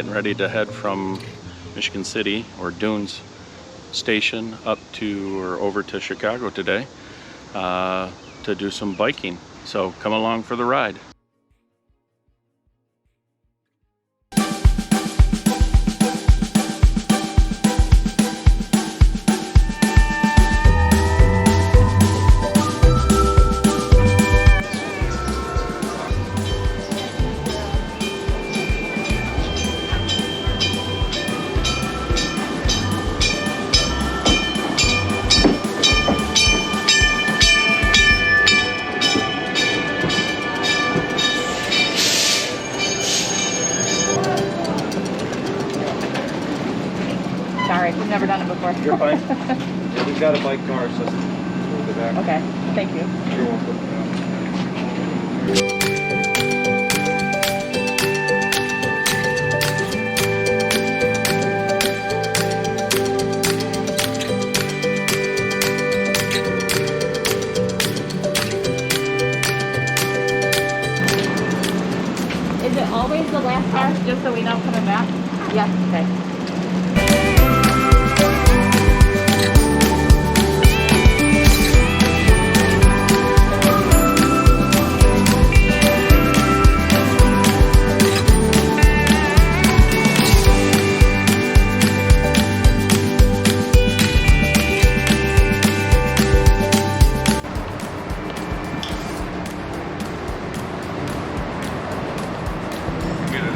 getting ready to head from Michigan City or Dunes Station up to or over to Chicago today to do some biking. So come along for the ride. Sorry, we've never done it before. You're fine. Yeah, we've got a bike car system. We'll go back. Okay, thank you. You're welcome. Is it always the last car, just so we know coming back? Yes, okay.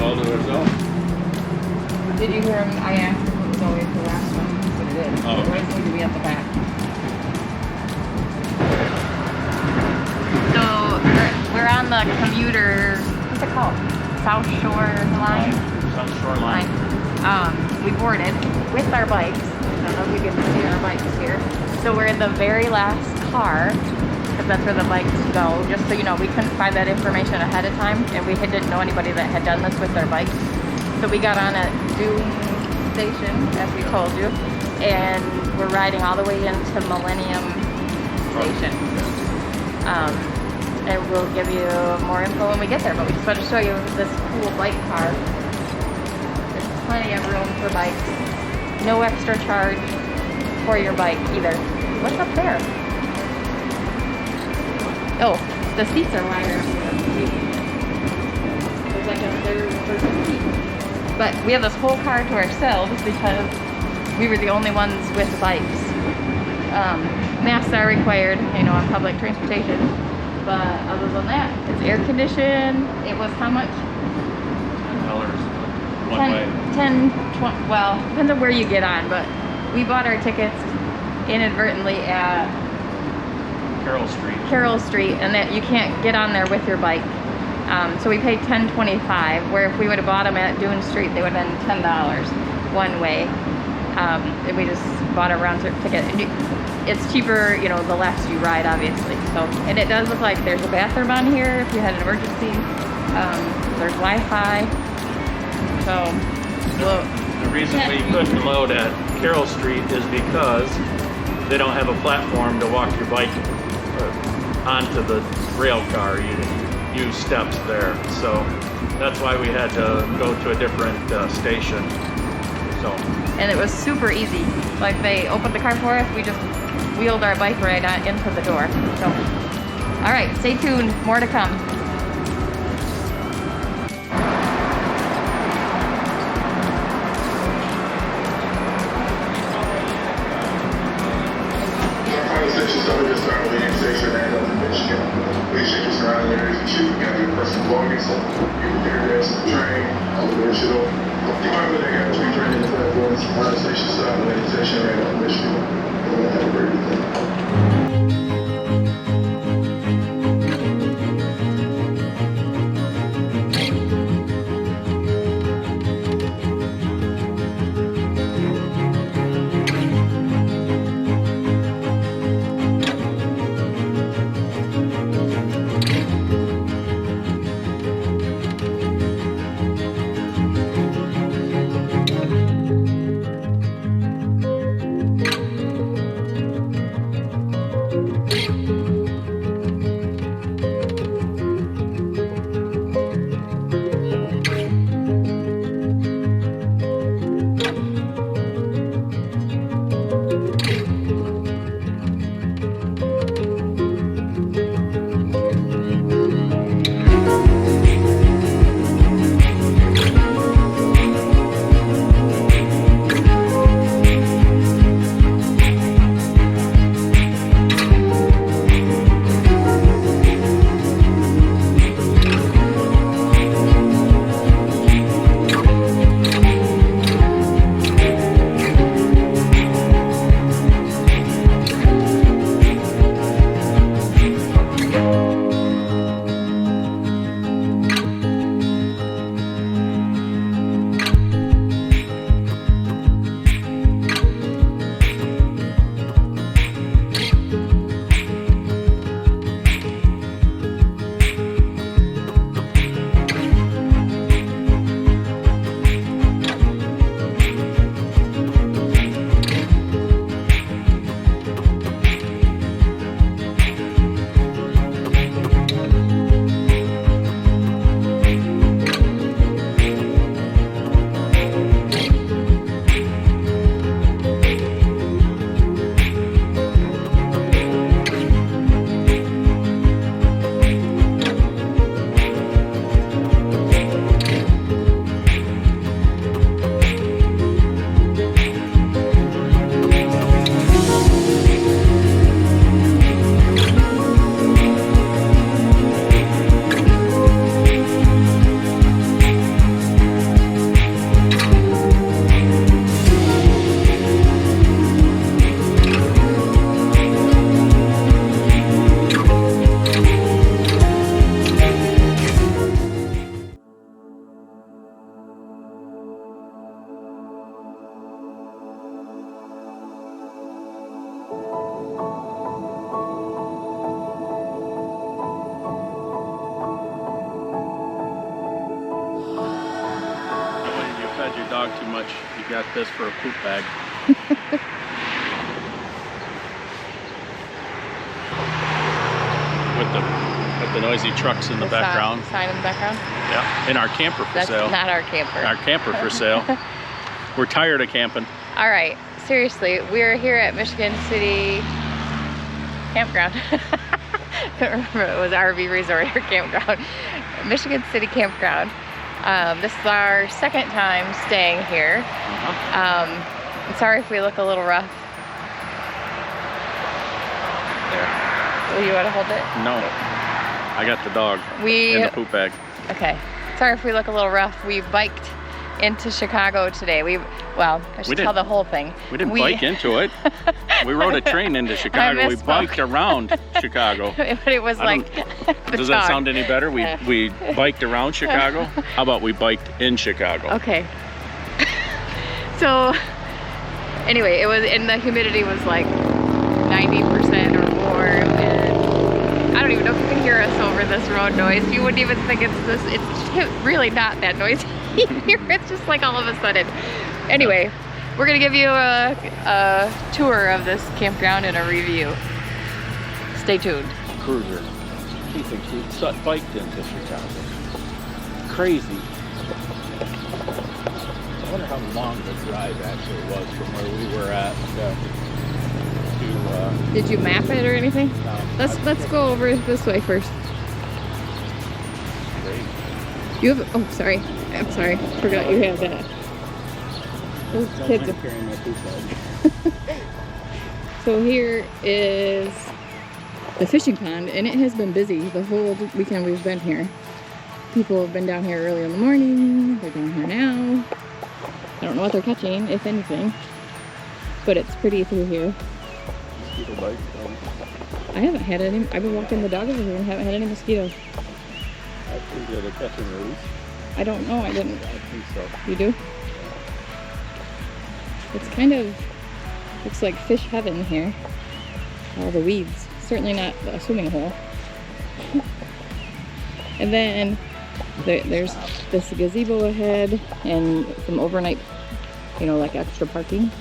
All to ourselves. Did you hear him? I asked if it was always the last one, but it is. Oh, okay. The rest seem to be at the back. So we're on the commuter, what's it called? South Shore line? South Shore line. We boarded with our bikes. I don't know if you can see our bikes here. So we're in the very last car, because that's where the bikes go. Just so you know, we couldn't find that information ahead of time, and we didn't know anybody that had done this with their bikes. So we got on at Dune Station, as we told you, and we're riding all the way into Millennium Station. And we'll give you more info when we get there, but we just want to show you this cool bike car. There's plenty of room for bikes. No extra charge for your bike either. What's up there? Oh, the seats are wider. There's like a third person seat. But we have this whole car to ourselves because we were the only ones with bikes. Masks are required, you know, on public transportation. But other than that, it's air conditioned. It was how much? $10 one way. 10, 20, well, depends on where you get on, but we bought our tickets inadvertently at Carroll Street, and that you can't get on there with your bike. So we paid $10.25, where if we would have bought them at Dune Street, they would have been $10 one way. And we just bought a round trip ticket. And it's cheaper, you know, the less you ride, obviously. So, and it does look like there's a bathroom on here if you had an emergency. There's Wi-Fi. So, the reason we couldn't load at Carroll Street is because they don't have a platform to walk your bike onto the rail car. You use steps there, so that's why we had to go to a different station. So, and it was super easy. Like, they opened the car for us, we just wheeled our bike right on into the door. So, all right, stay tuned, more to come. Please check your surrounding areas and shoot. You got your personal belongings. You can hear this on the train, all the way to the you might really have to be training the platforms, station stop, meditation right on Michigan. Have a great much. You got this for a poop bag. With the noisy trucks in the background. Sign in the background. Yeah, and our camper for That's sale. not our camper. Our camper for sale. We're tired of camping. All right, seriously, we're here at Michigan City Campground. I couldn't remember if it was RV Resort or Campground. Michigan City Campground. This is our second time staying here. I'm sorry if we look a little rough. There. Will you want to hold it? No. I got the dog in the poop bag. Okay. Sorry if we look a little rough. We biked into Chicago today. Well, I should tell the whole thing. We didn't bike into it. We rode a train into Chicago. We biked around Chicago. But it was like Does that sound any better? We biked around Chicago? How about we biked in Chicago? Okay. So anyway, it was, and the humidity was like 90% or more. And I don't even know if you can hear us over this road noise. You wouldn't even think it's really not that noisy here. It's just like all of a sudden. Anyway, we're gonna give you a tour of this campground and a review. Stay tuned. Cruiser. She thinks we biked into Chicago. Crazy. I wonder how long the drive actually was from where we were at to Did you map it or anything? No. Let's go over this way first. Great. You have, oh sorry, I'm sorry, forgot you had that. Those kids are carrying my poop bag. So here is the fishing pond, and it has been busy the whole weekend we've been here. People have been down here early in the morning, they're down here now. I don't know what they're catching, if anything, but it's pretty through here. Mosquito bite. I haven't had any, I've been walking the dog over here and haven't had any mosquitoes. I think they're catching those. I don't know, I didn't. I think so. You do? It's kind of, looks like fish heaven here. All the weeds. Certainly not a swimming hole. And then there's this gazebo ahead and some overnight, you know, like extra parking.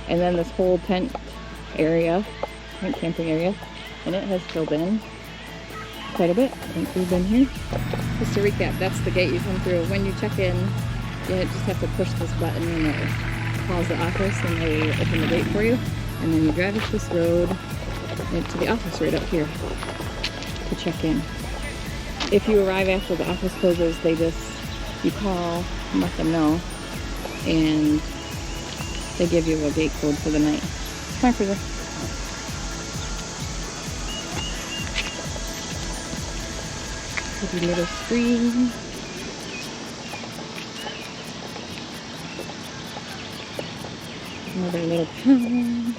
And then this whole tent area, tent camping area. And it has filled in quite a bit since we've been here. Just to recap, that's the gate you come through. When you check in, you just have to push this button and it calls the office and they open the gate for you. And then you drive up this road to the office right up here to check in. If you arrive after the office closes, you call and let them know, and they give you a gate code for the night. Come on, Cruiser. Pretty little stream. Another little pond.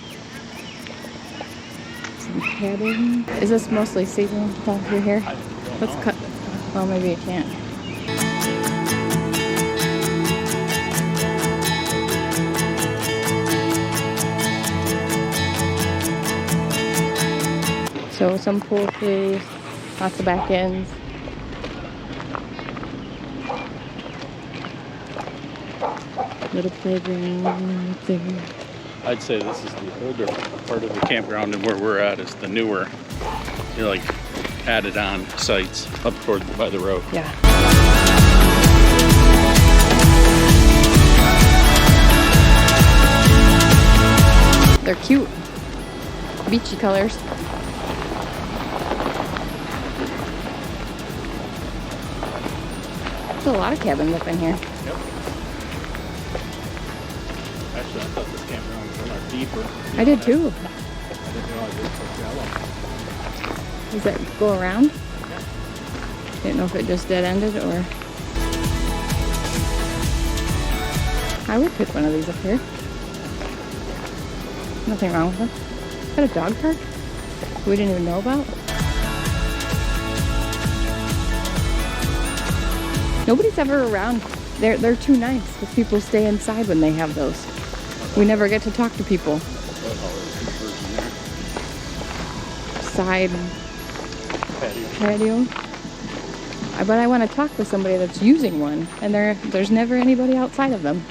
Some cabin. Is this mostly seasonal down through here? Let's cut. Well, maybe you can't. So some poultry, lots of back ends. Little playground there. I'd say this is the older part of the campground, and where we're at is the newer, like added on sites up toward by the road. Yeah. They're cute. Beachy colors. There's a lot of cabins up in here. Yep. Actually, I thought this campground was a lot deeper. I did too. I didn't realize it was so shallow. Does that go around? Didn't know if it just dead ended or. I would pick one of these up here. Nothing wrong with them. Is that a dog park we didn't even know about? Nobody's ever around. They're too nice because people stay inside when they have those. We never get to talk to people. Side patio. But I want to talk to somebody that's using one, and there's never anybody outside of them.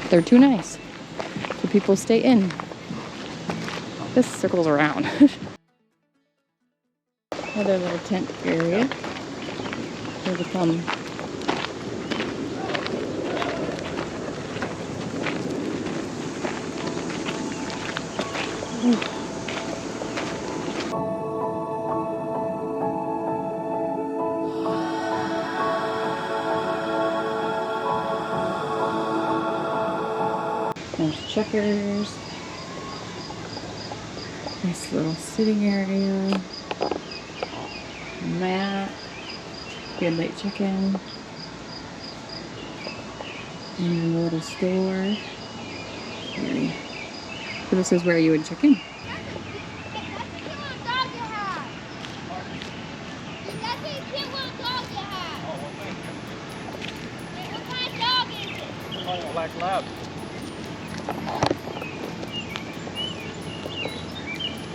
They're too nice. So people stay in. This circles around. Another little tent area. Here they come. There's checkers. Nice little sitting area. Mat. Good late check-in. And a little store. So this is where you would check in. Black lab.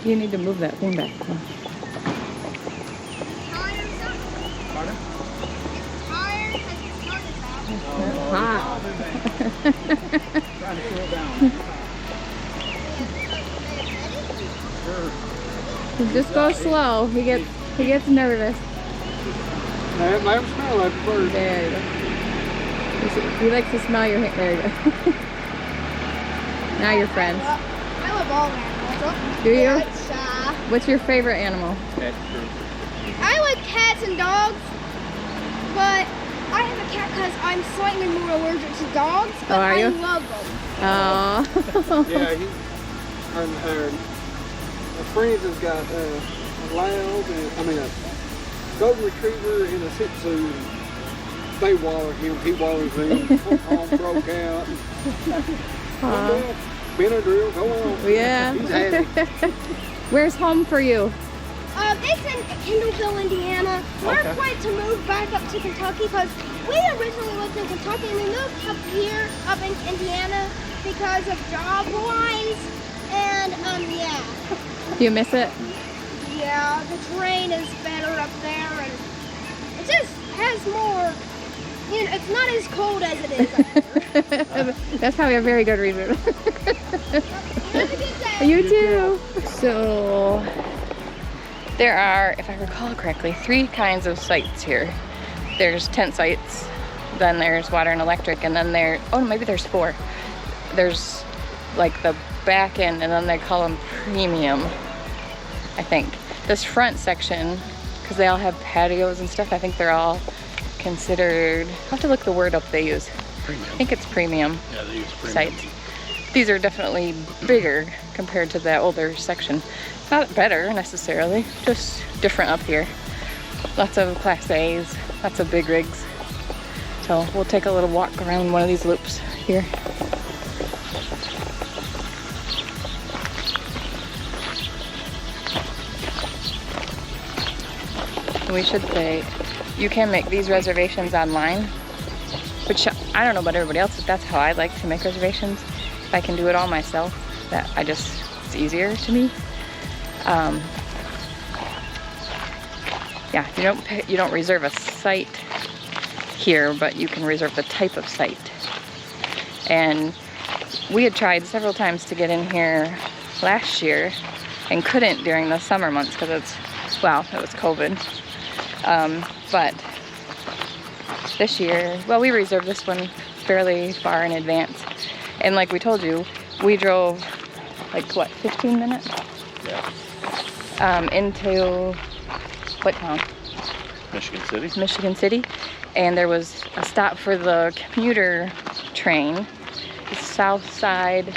You need to move that phone back. Oh. Pardon? Hot. Trying to cool down. Sure. Just go slow. He gets nervous. Let him smell it first. There you go. He likes to smell your hair. There you go. Now you're friends. I love all animals. Do you? Yeah, What's your favorite animal? That's true. I like cats and dogs, but I have a cat because I'm slightly more allergic to dogs, but Oh, are you? I love them. Oh. Yeah, our friends has got a lab, and a golden retriever and a Shih Tzu. They waller him, he wallers them. All broke out. Benadryl, go on. Yeah. He's happy. Where's home for you? It's in Kendallville, Indiana. We're Okay. planning to move back up to Kentucky because we originally lived in Kentucky and we moved up here, up in Indiana, because of job-wise. And, yeah. Do you miss it? Yeah, the terrain is better up there, and it just has more, it's not as cold as it is up here. That's probably a very good reason. Have a good day. You too. So there are, if I recall correctly, 3 kinds of sites here. There's tent sites, then there's water and electric, and then maybe there's 4. There's like the back end, and then they call them premium, I think. This front section, because they all have patios and stuff, I think they're all considered, I'll have to look the word up they use. Premium. I think it's premium Yeah, they use premium. sites. These are definitely bigger compared to the older section. Not better necessarily, just different up here. Lots of Class A's, lots of big rigs. So we'll take a little walk around one of these loops here. We should say you can make these reservations online, which I don't know about everybody else, but that's how I like to make reservations. If I can do it all myself, it's easier to me. Yeah, you don't reserve a site here, but you can reserve the type of site. And we had tried several times to get in here last year and couldn't during the summer months because it was COVID. But this year, we reserved this one fairly far in advance. And like we told you, we drove 15 minutes? Yeah. Into what town? Michigan City. Michigan City. And there was a stop for the commuter train, the South Side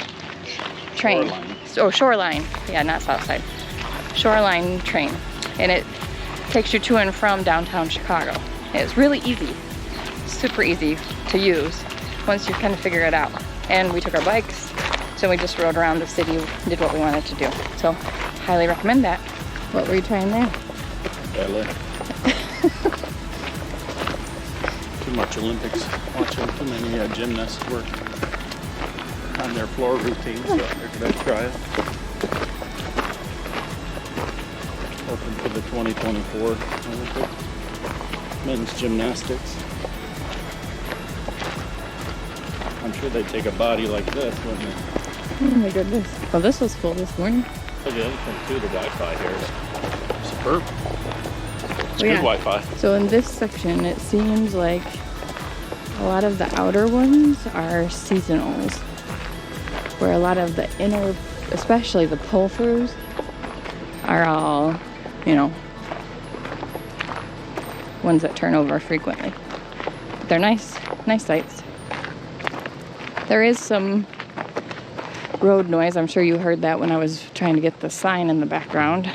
train. Shoreline. Oh, Shoreline. Yeah, not South Side. Shoreline train. And it takes you to and from downtown Chicago. It's really easy, super easy to use once you kind of figure it out. And we took our bikes, so we just rode around the city, did what we wanted to do. So, highly recommend that. What were you trying there? Ballet. Too much Olympics. Watching too many gymnasts work on their floor routine, so I figured I'd try it. Open for the 2024 Olympic men's gymnastics. I'm sure they'd take a body like this, wouldn't they? Oh my goodness. Well, this was full this morning. But the other thing too, the Wi-Fi here is superb. It's good yeah. Wi-Fi. So in this section, it seems like a lot of the outer ones are seasonals, where a lot of the inner, especially the pull-throughs, are all, you know, ones that turn over frequently. They're nice sites. There is some road noise. I'm sure you heard that when I was trying to get the sign in the background.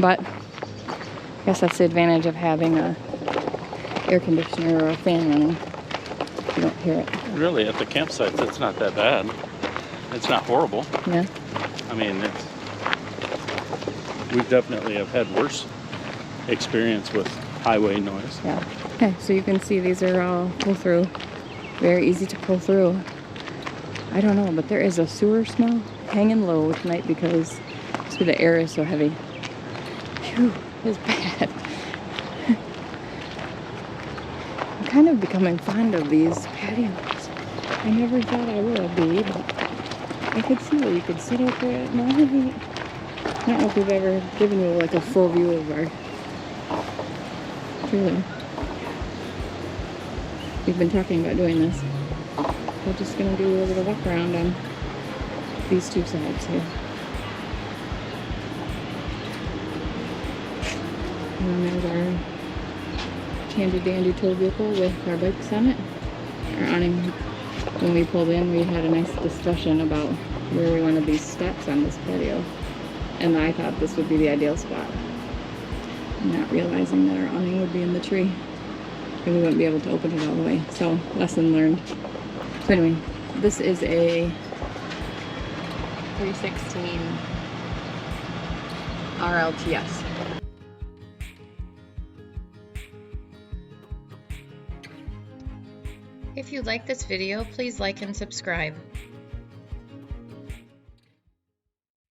But I guess that's the advantage of having a air conditioner or a fan running. You don't hear it. Really, at the campsites, it's not that bad. It's not horrible. Yeah. I mean, we definitely have had worse experience with highway noise. Yeah. Okay, so you can see these are all pull through. Very easy to pull through. I don't know, but there is a sewer smell hanging low tonight because the air is so heavy. Phew, it's bad. I'm kind of becoming fond of these patios. I never thought I would be, but I could see where you could sit out there at night. I don't know if we've ever given you like a full view of our trailer. We've been talking about doing this. We're just gonna do a little walk around on these two sides here. And then there's our handy dandy tow vehicle with our bikes on it. Our awning. When we pulled in, we had a nice discussion about where we wanted these steps on this patio. And I thought this would be the ideal spot. Not realizing that our awning would be in the tree. And we wouldn't be able to open it all the way. So, lesson learned. So anyway, this is a 316 RLTS. If you like this video, please like and subscribe.